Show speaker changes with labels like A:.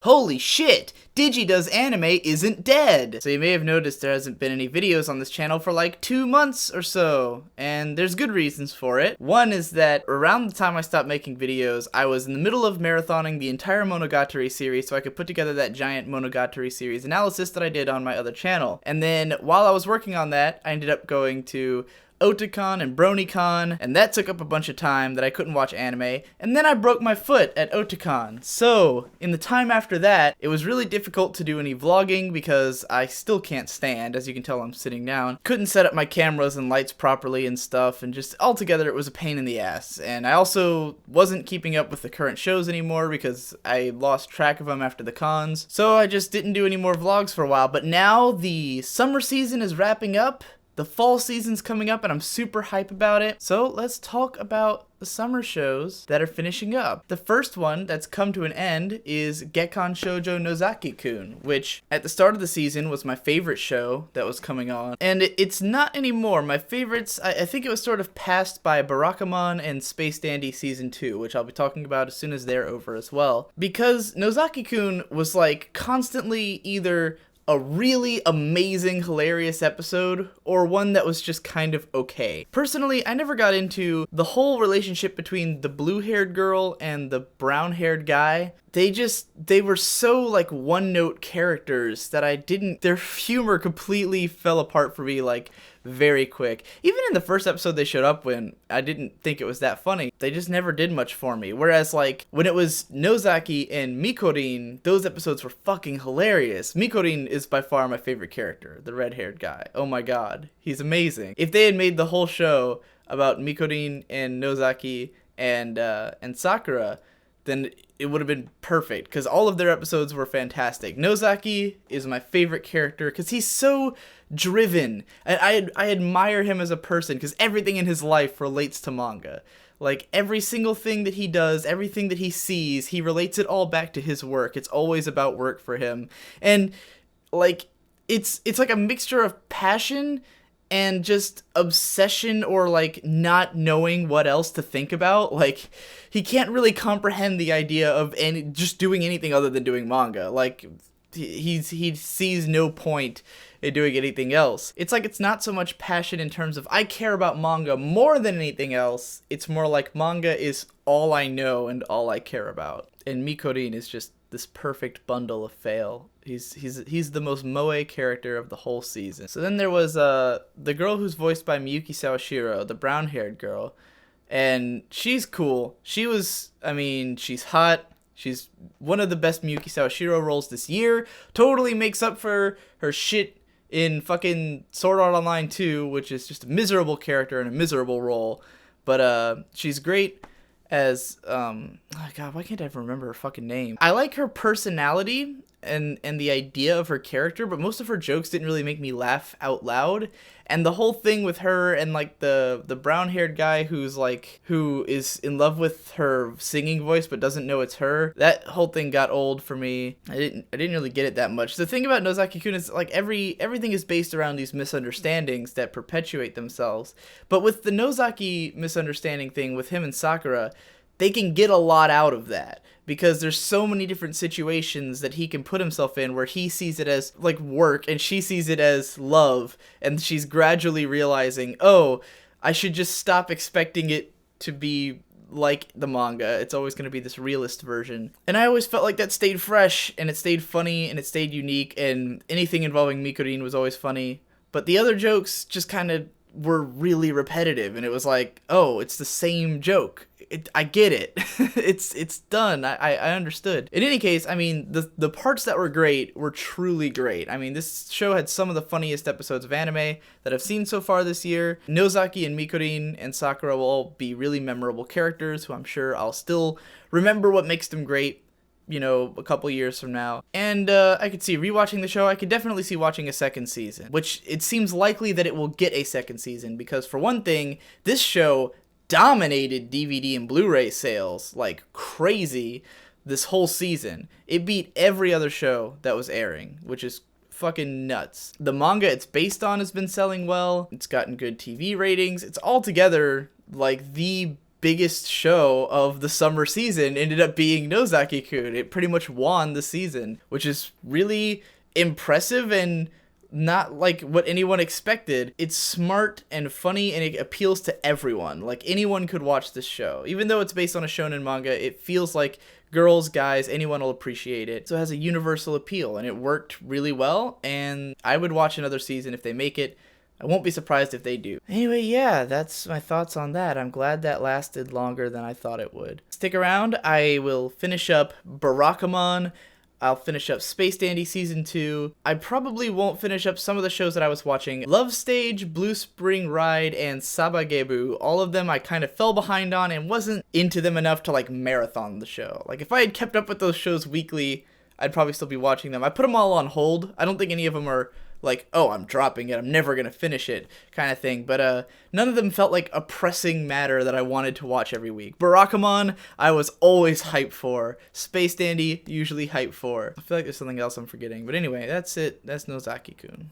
A: Holy shit! Does Anime isn't dead! So you may have noticed there hasn't been any videos on this channel for like 2 months or so, and there's good reasons for it. One is that around the time I stopped making videos, I was in the middle of marathoning the entire Monogatari series so I could put together that giant Monogatari series analysis that I did on my other channel. And then while I was working on that, I ended up going to Otakon and BronyCon, and that took up a bunch of time that I couldn't watch anime, and then I broke my foot at Otakon. So, in the time after that, it was really difficult to do any vlogging because I still can't stand, as you can tell I'm sitting down. Couldn't set up my cameras and lights properly and stuff, and just altogether it was a pain in the ass. And I also wasn't keeping up with the current shows anymore because I lost track of them after the cons. So I just didn't do any more vlogs for a while, but now the summer season is wrapping up. The fall season's coming up and I'm super hype about it. So let's talk about the summer shows that are finishing up. The first one that's come to an end is Gekkan Shoujo Nozaki-kun, which at the start of the season was my favorite show that was coming on. And it's not anymore. My favorites, I think it was sort of passed by Barakamon and Space Dandy Season 2, which I'll be talking about as soon as they're over as well. Because Nozaki-kun was like constantly either a really amazing, hilarious episode, or one that was just kind of okay. Personally, I never got into the whole relationship between the blue-haired girl and the brown-haired guy. They were so like one-note characters that their humor completely fell apart for me like very quick. Even in the first episode they showed up when, I didn't think it was that funny. They just never did much for me. Whereas like when it was Nozaki and Mikorin, those episodes were fucking hilarious. Mikorin is by far my favorite character, the red-haired guy. Oh my god, he's amazing. If they had made the whole show about Mikorin and Nozaki and Sakura, then it would have been perfect, because all of their episodes were fantastic. Nozaki is my favorite character because he's so driven, and I admire him as a person because everything in his life relates to manga. Like, every single thing that he does, everything that he sees, he relates it all back to his work. It's always about work for him. And, like, it's like a mixture of passion and just obsession, or like not knowing what else to think about. Like, he can't really comprehend the idea of just doing anything other than doing manga. Like, he sees no point in doing anything else. It's like, it's not so much passion in terms of I care about manga more than anything else. It's more like manga is all I know and all I care about. And Mikorin is just this perfect bundle of fail. He's the most moe character of the whole season. So then there was the girl who's voiced by Miyuki Sawashiro, the brown-haired girl, and she's cool. She's hot. She's one of the best Miyuki Sawashiro roles this year. Totally makes up for her shit in fucking Sword Art Online 2, which is just a miserable character and a miserable role. But she's great as oh god, why can't I remember her fucking name? I like her personality and the idea of her character, but most of her jokes didn't really make me laugh out loud. And the whole thing with her and like the brown-haired guy who is in love with her singing voice but doesn't know it's her, that whole thing got old for me. I didn't really get it that much. The thing about Nozaki-kun is like everything is based around these misunderstandings that perpetuate themselves. But with the Nozaki misunderstanding thing with him and Sakura, they can get a lot out of that, because there's so many different situations that he can put himself in where he sees it as like work and she sees it as love, and she's gradually realizing, oh, I should just stop expecting it to be like the manga. It's always going to be this realist version. And I always felt like that stayed fresh, and it stayed funny, and it stayed unique, and anything involving Mikorin was always funny. But the other jokes just kind of were really repetitive, and it was like, oh, it's the same joke. I get it. It's done. I understood. In any case, I mean, the parts that were great were truly great. I mean, this show had some of the funniest episodes of anime that I've seen so far this year. Nozaki and Mikorin and Sakura will all be really memorable characters who I'm sure I'll still remember what makes them great, you know, a couple years from now. And I could see rewatching the show. I could definitely see watching a second season, which it seems likely that it will get a second season, because for one thing, this show dominated DVD and Blu-ray sales like crazy this whole season. It beat every other show that was airing, which is fucking nuts. The manga it's based on has been selling well. It's gotten good TV ratings. It's altogether like the biggest show of the summer season ended up being Nozaki-kun. It pretty much won the season, which is really impressive and not like what anyone expected. It's smart and funny, and it appeals to everyone. Like, anyone could watch this show. Even though it's based on a shonen manga, it feels like girls, guys, anyone will appreciate it. So it has a universal appeal, and it worked really well, and I would watch another season if they make it. I won't be surprised if they do. Anyway, yeah, that's my thoughts on that. I'm glad that lasted longer than I thought it would. Stick around. I will finish up Barakamon. I'll finish up Space Dandy Season 2. I probably won't finish up some of the shows that I was watching. Love Stage, Blue Spring Ride, and Sabagebu. All of them I kind of fell behind on and wasn't into them enough to like marathon the show. Like, if I had kept up with those shows weekly, I'd probably still be watching them. I put them all on hold. I don't think any of them are like, oh, I'm dropping it, I'm never gonna finish it, kind of thing. But none of them felt like a pressing matter that I wanted to watch every week. Barakamon, I was always hyped for. Space Dandy, usually hyped for. I feel like there's something else I'm forgetting. But anyway, that's it. That's Nozaki-kun.